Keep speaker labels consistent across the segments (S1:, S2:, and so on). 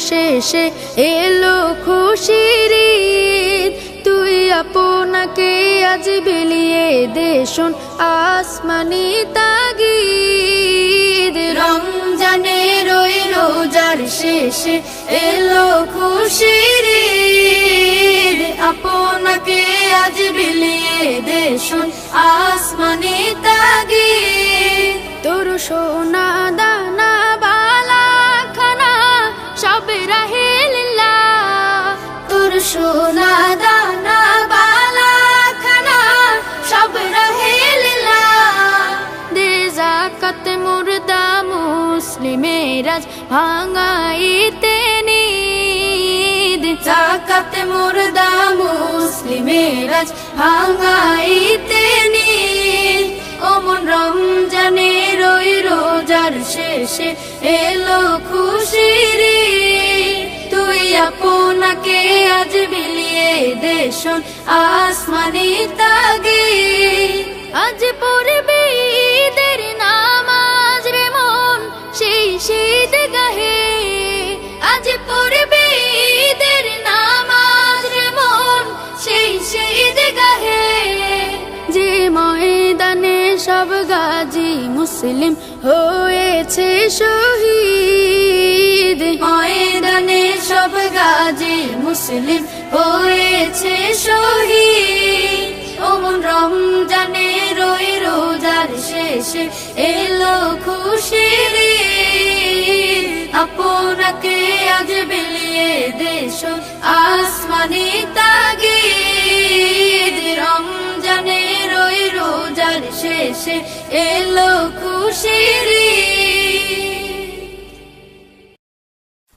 S1: শেষে এলো খুশির ঈদ। তুই আপনাকে আজ বিলিয়ে দে শোন আসমানি তাগিদ। রমজানের ওই রোজার শেষে এলো খুশির ঈদ। আপনাকে আজ বিলিয়ে দে শোন আসমানি তাগিদ। তোর সোনা দানা বালা খানা সব রাহে লিল্লাহ। তোর সোনা দানা বালা খানা সব রাহে লিল্লাহ। দে যাকাত মুর্দা মুসলিমের আজ ভাঙাইতে নিদ। যাকাত মুর্দা মুসলিমের আজ ভাঙাইতে নিদ। ওমন রমজানের ওই রোজার শেষে এলো খুশির ঈদ। তুই আপনাকে আজ বিলিয়ে দে শোন আসমানি তাগিদ। আজ পড়বি ঈদের নামাজ রে মন সেই শীত গাহে। আজ পড়বি ঈদের নামাজ রে মন সেই শীত গাহে। যে ময়দানে সব গাজী মুসলিম হয়েছে শহীদ। ময়দানে সব গাজী মুসলিম হয়েছে শহীদ। ওমন রমজানের ওই রোজার শেষে এলো খুশির ঈদ। আপনাকে আজ বিলিয়ে দে শোন আসমানি তাগিদ। রমজানের ওই রোজার শেষে এলো খুশির ঈদ।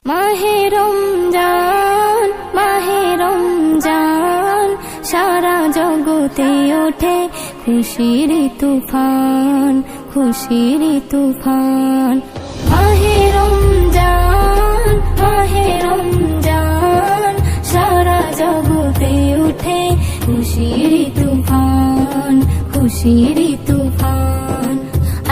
S2: মাহে রমজান, মাহে রমজান, সারা জগতে ওঠে খুশির তুফান, খুশির তুফান। মাহে রমজান, মাহে রমজান, সারা জগতে ওঠে খুশির তুফান, খুশির তুফান।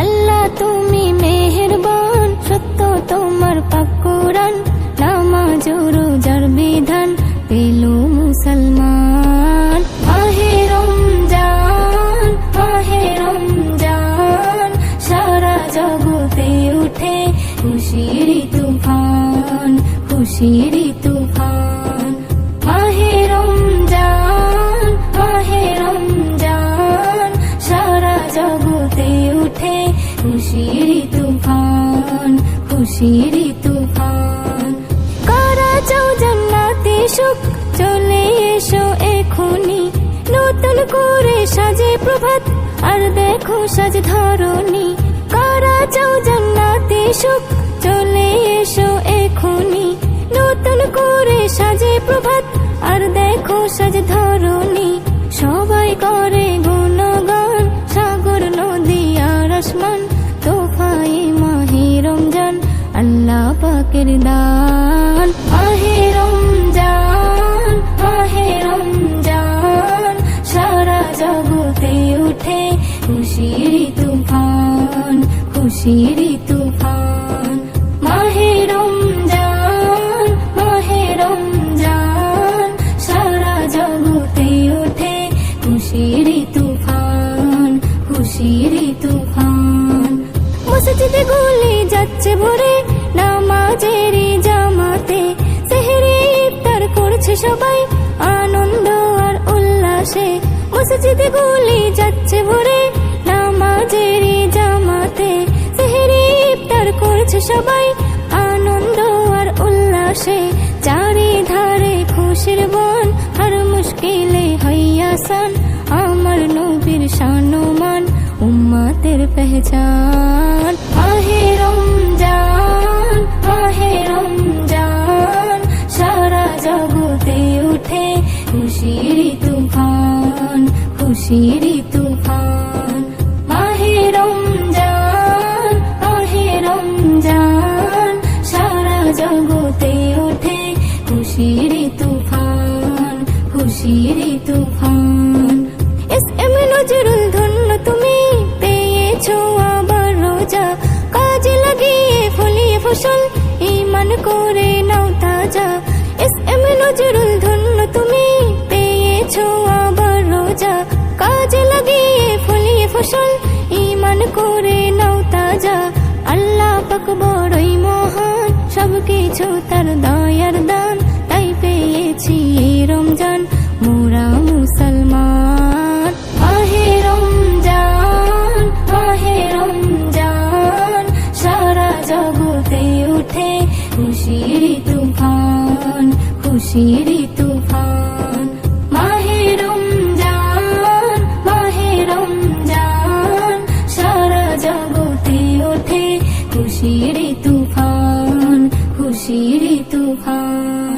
S2: আল্লাহ তুমি মেহেরবান, সত্য তোমার পাক কুরআন, নামাজ রোজার বিধান পেল মুসলমান। মাহে রমজান, মাহে রমজান, সারা জগতে উঠে খুশির তুফান, খুশির তুফান। মাহে রমজান, মাহে রমজান, সারা জগতে উঠে খুশির তুফান, খুশির তুফান। কারা চাও জান্নাতে সুখ, চলে এসো এখনি, নতুন করে সাজে প্রভাত আর দেখো সাজ ধরণী। কারা চাও জান্নাতে সুখ, চলে এসো এখনি, নতুন করে সাজে প্রভাত আর দেখো সাজ ধরণী। সবাই করে গুণগান, সাগর নদী আর আসমান, তোফায়ে মাহে রমজান আল্লাহ পাকের দান। মাহে রমজান, মাহে রমজান, সারা জগতে উঠে খুশির তুফান, খুশির তুফান। মাহে রমজান, মাহে রমজান, সারা জগতে উঠে খুশির তুফান, খুশির তুফান। মসজিদে গুলি যাচ্ছে ভরে নামাজের জামাতে, সেহরি ইফতার করছে সবাই আনন্দ আর উল্লাসে। মসজিদে গুলি যাচ্ছে ভরে নামাজের জামাতে, সেহরি ইফতার করছে সবাই আনন্দ আর উল্লাসে। চারিধারে খুশির বন, আর মুশকিলে হইয়াসান, আমার নবীর শানুমান উম্মতের পেহচান। মাহে রমজান, মাহে রমজান, সারা জগতে উঠে খুশির তুফান, খুশির তুফান। মাহে রমজান, মাহে রমজান, সারা জগতে উঠে খুশির তুফান, খুশির তুফান। এস.এম. নজরুল ধন্য তুমি পেয়েছো আবার রোজা, কাজে লাগিয়ে ফলিয়ে ফসল ইমান ইমান করে নাও তাজা। SM নজরুল ধন্য তুমি পেয়েছো আবার রোজা, কাজে লাগিয়ে ফলিয়ে ফসল ইমান করে নাও তাজা। আল্লাহ পাক বড়ই মহান, সবকিছু তার দয়ার দান, তাই পেয়েছি এই রমজান মোরা মুসলমান। মাহে রমজান, মাহে রমজান, সারা জগতে উঠে খুশির তুফান, খুশির তুফান। মাহে রমজান, মাহে রমজান, সারা জগতে ওঠে খুশির তুফান, খুশির তুফান।